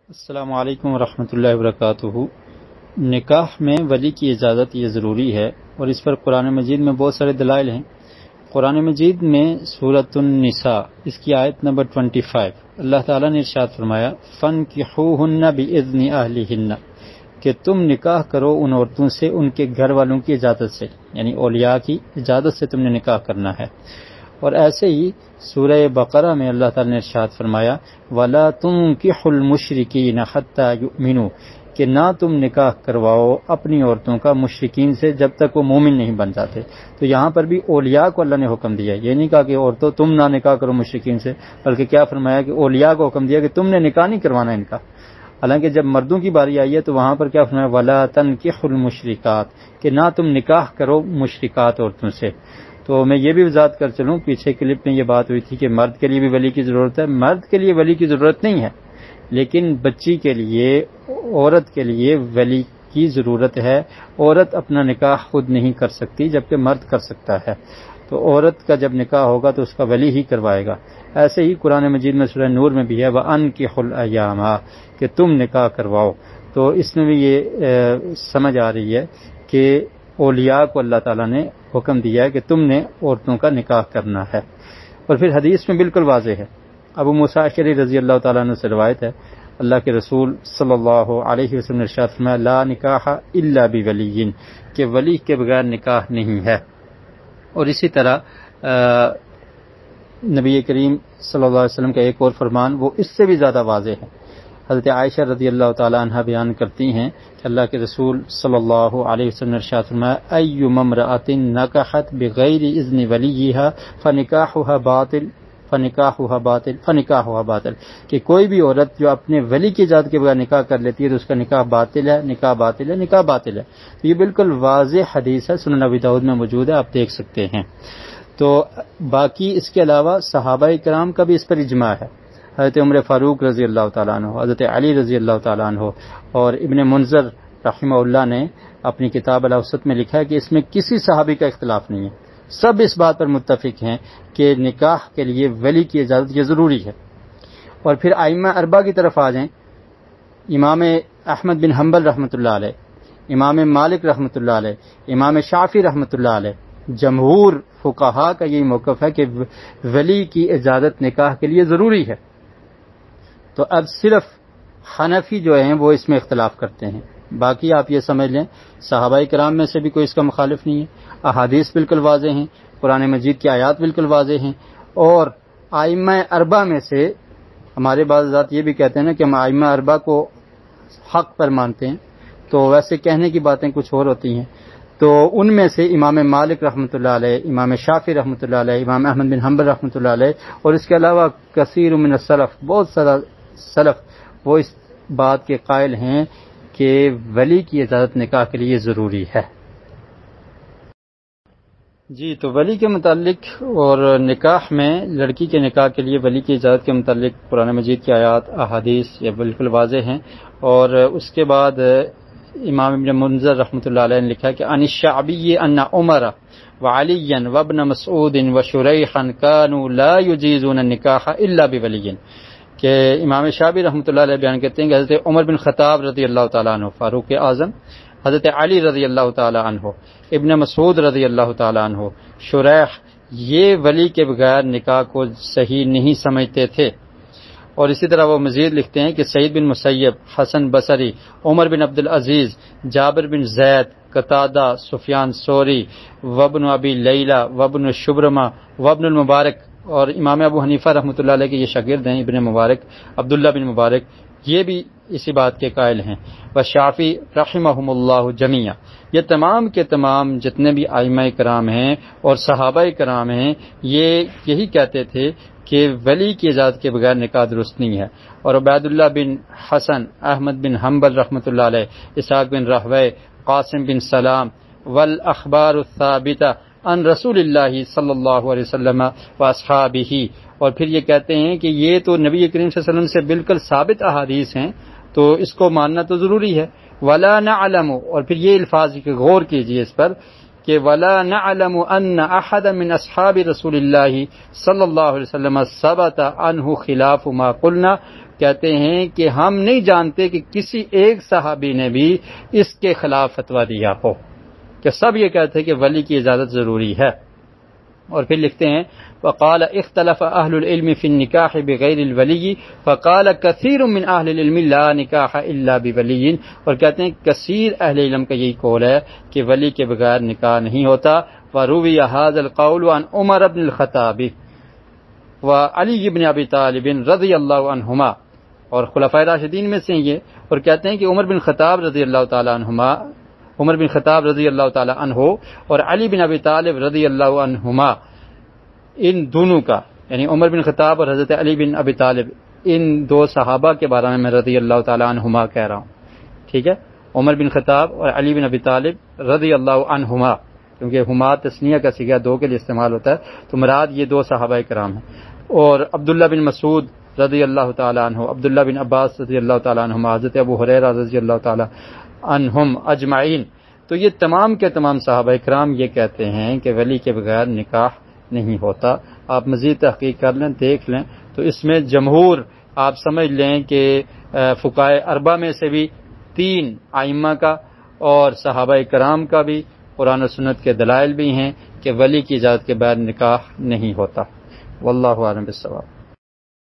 السلام علیکم ورحمۃ اللہ وبرکاتہ۔ نکاح میں ولی کی اجازت یہ ضروری ہے، اور اس پر قرآن مجید میں بہت سارے دلائل ہیں۔ قرآن مجید میں سورۃ النساء اس کی آیت نمبر 25 اللہ تعالیٰ نے ارشاد فرمایا فَانْكِحُوهُنَّ بِإِذْنِ أَهْلِهِنَّ کہ تم نکاح کرو ان عورتوں سے ان کے گھر والوں کی اجازت سے، یعنی اولیاء کی اجازت سے تم نے نکاح کرنا ہے۔ اور ایسے ہی سورہ بقرہ میں اللہ تعالیٰ نے ارشاد فرمایا وَلَا تُنْكِحُوا الْمُشْرِكِينَ حَتَّى يُؤْمِنُوا کہ نہ تم نکاح کرواؤ اپنی عورتوں کا مشرکین سے جب تک وہ مومن نہیں بن جاتے۔ تو یہاں پر بھی اولیاء کو اللہ نے حکم دیا، یہ نہیں کہا کہ عورتوں تم نہ نکاح کرو مشرکین سے، بلکہ کیا فرمایا کہ اولیاء کو حکم دیا کہ تم نے نکاح نہیں کروانا ان کا۔ حالانکہ جب مردوں کی باری آئی ہے تو وہاں پر کیا فرمایا وَلَا تَنْكِحُوا الْمُشْرِكَاتِ کہ نہ تم نکاح کرو مشرکات عورتوں سے۔ تو میں یہ بھی وضاحت کر چلوں، پیچھے کلپ میں یہ بات ہوئی تھی کہ مرد کے لیے بھی ولی کی ضرورت ہے۔ مرد کے لیے ولی کی ضرورت نہیں ہے، لیکن بچی کے لیے، عورت کے لیے ولی کی ضرورت ہے۔ عورت اپنا نکاح خود نہیں کر سکتی جبکہ مرد کر سکتا ہے، تو عورت کا جب نکاح ہوگا تو اس کا ولی ہی کروائے گا۔ ایسے ہی قرآن مجید میں سورہ نور میں بھی ہے وَأَنْكِحُوا الْأَيَامَ کہ تم نکاح کرواؤ۔ تو اس میں بھی یہ سمجھ آ رہی ہے کہ اولیاء کو اللہ تعالیٰ نے حکم دیا ہے کہ تم نے عورتوں کا نکاح کرنا ہے۔ اور پھر حدیث میں بالکل واضح ہے، ابو موسیٰ اشعری رضی اللہ تعالیٰ عنہ سے روایت ہے، اللہ کے رسول صلی اللہ علیہ وسلم نے ارشاد فرمایا لا نکاح الا بولی کہ ولی کے بغیر نکاح نہیں ہے۔ اور اسی طرح نبی کریم صلی اللہ علیہ وسلم کا ایک اور فرمان وہ اس سے بھی زیادہ واضح ہے۔ حضرت عائشہ رضی اللہ تعالی عنہ بیان کرتی ہیں کہ اللہ کے رسول صلی اللہ علیہ وسلم نے ارشاد فرمایا ایما امرأۃ نکحت بغیر اذن ولیہا فنکاحها باطل کہ کوئی بھی عورت جو اپنے ولی کی اجازت کے بغیر نکاح کر لیتی ہے تو اس کا نکاح باطل ہے، نکاح باطل ہے، نکاح باطل ہے۔ تو یہ بالکل واضح حدیث ہے، سنن ابی داؤد میں موجود ہے، آپ دیکھ سکتے ہیں۔ تو باقی اس کے علاوہ صحابہ کرام کا بھی اس پر اجماع ہے۔ حضرت عمر فاروق رضی اللہ تعالیٰ عنہ، حضرت علی رضی اللہ تعالیٰ عنہ اور ابن منذر رحمہ اللہ نے اپنی کتاب الاوسط میں لکھا ہے کہ اس میں کسی صحابی کا اختلاف نہیں ہے، سب اس بات پر متفق ہیں کہ نکاح کے لیے ولی کی اجازت یہ ضروری ہے۔ اور پھر ائمہ اربعہ کی طرف آ جائیں، امام احمد بن حنبل رحمۃ اللہ علیہ، امام مالک رحمۃ اللہ علیہ، امام شافعی رحمۃ اللہ علیہ، جمہور فقہا کا یہی موقف ہے کہ ولی کی اجازت نکاح کے لیے ضروری ہے۔ تو اب صرف حنفی جو ہیں وہ اس میں اختلاف کرتے ہیں، باقی آپ یہ سمجھ لیں صحابہ کرام میں سے بھی کوئی اس کا مخالف نہیں ہے، احادیث بالکل واضح ہیں، قرآن مجید کی آیات بالکل واضح ہیں۔ اور ائمہ اربعہ میں سے ہمارے بعض ذات یہ بھی کہتے ہیں نا کہ ہم ائمہ اربعہ کو حق پر مانتے ہیں، تو ویسے کہنے کی باتیں کچھ اور ہوتی ہیں۔ تو ان میں سے امام مالک رحمۃ اللہ علیہ، امام شافعی رحمۃ اللہ علیہ، امام احمد بن حنبل رحمۃ اللہ علیہ، اور اس کے علاوہ کثیر من السلف، بہت سارا سلف وہ اس بات کے قائل ہیں کہ ولی کی اجازت نکاح کے لیے ضروری ہے۔ جی، تو ولی کے متعلق اور نکاح میں لڑکی کے نکاح کے لیے ولی کی اجازت کے متعلق قرآن مجید کی آیات احادیث یہ بالکل واضح ہیں۔ اور اس کے بعد امام ابن منذر رحمۃ اللہ علیہ نے لکھا کہ عن الشعبی ان عمر وعلی وابن مسعود وشریحا كانوا لا يجيزون النکاح الا بولی کہ امام شعبی رحمۃ اللہ علیہ بیان کرتے ہیں کہ حضرت عمر بن خطاب رضی اللہ تعالیٰ عنہ فاروق اعظم، حضرت علی رضی اللہ تعالیٰ عنہ، ابن مسعود رضی اللہ تعالیٰ عنہ، شریح، یہ ولی کے بغیر نکاح کو صحیح نہیں سمجھتے تھے۔ اور اسی طرح وہ مزید لکھتے ہیں کہ سعید بن مسیب، حسن بصری، عمر بن عبدالعزیز، جابر بن زید، قتادہ، سفیان ثوری، وابن ابی لیلہ، وابن شبرمہ، وابن المبارک، اور امام ابو حنیفہ رحمۃ اللہ علیہ کے یہ شاگرد ہیں ابن مبارک، عبداللہ بن مبارک، یہ بھی اسی بات کے قائل ہیں۔ والشافعی رحمہم اللہ جمیعا، یہ تمام کے تمام جتنے بھی ائمہ کرام ہیں اور صحابہ کرام ہیں یہ یہی کہتے تھے کہ ولی کی اجازت کے بغیر نکاح درست نہیں ہے۔ اور عبید اللہ بن حسن، احمد بن حنبل رحمۃ اللہ علیہ، اسحاق بن راہویہ، قاسم بن سلام، والاخبار الثابتہ عن رسول اللہ صلی اللہ علیہ وسلم واصحابہ، اور پھر یہ کہتے ہیں کہ یہ تو نبی کریم صلی اللہ علیہ وسلم سے بالکل ثابت احادیث ہیں تو اس کو ماننا تو ضروری ہے۔ ولا نعلم، اور پھر یہ الفاظ کی غور کیجئے اس پر کہ ولا نعلم ان احد من اصحاب رسول اللہ صلی اللہ علیہ وسلم ثبت عنہ خلاف ما قلنا کہتے ہیں کہ ہم نہیں جانتے کہ کسی ایک صحابی نے بھی اس کے خلاف فتویٰ دیا ہو، کہ سب یہ کہتے ہیں کہ ولی کی اجازت ضروری ہے۔ اور پھر لکھتے ہیں وقال اختلف اہل العلم فی النکاح بغیر الولی فقال کثیر من اہل العلم لا نکاح الا بولی، اور کہتے ہیں کثیر اہل علم کا یہی قول ہے کہ ولی کے بغیر نکاح نہیں ہوتا۔ وروی هذا القول عن عمر بن الخطاب وعلی بن ابی طالب رضی اللہ عنہما، اور خلفائے راشدین میں سے یہ، اور کہتے ہیں کہ عمر بن خطاب رضی اللہ تعالی عنہ اور علی بن ابی طالب رضی اللہ عنہما، ان دونوں کا، یعنی عمر بن خطاب اور حضرت علی بن ابی طالب، ان دو صحابہ کے بارے میں رضی اللہ تعالی عنہما کہہ رہا ہوں، ٹھیک ہے، عمر بن خطاب اور علی بن ابی طالب رضی اللہ عنہما، کیونکہ ہما تثنیہ کا صیغہ دو کے لیے استعمال ہوتا ہے تو مراد یہ دو صحابہ کرام ہیں، اور عبداللہ بن مسعود رضی اللہ تعالی عنہ، عبداللہ بن عباس رضی اللہ تعالی عنہما، حضرت ابو ہریرہ رضی اللہ تعالی عنہم اجمعین، تو یہ تمام کے تمام صحابہ کرام یہ کہتے ہیں کہ ولی کے بغیر نکاح نہیں ہوتا۔ آپ مزید تحقیق کر لیں، دیکھ لیں، تو اس میں جمہور آپ سمجھ لیں کہ فقہائے اربعہ میں سے بھی 3 ائمہ کا اور صحابہ کرام کا بھی قرآن و سنت کے دلائل بھی ہیں کہ ولی کی اجازت کے بغیر نکاح نہیں ہوتا۔ واللہ اعلم بالصواب۔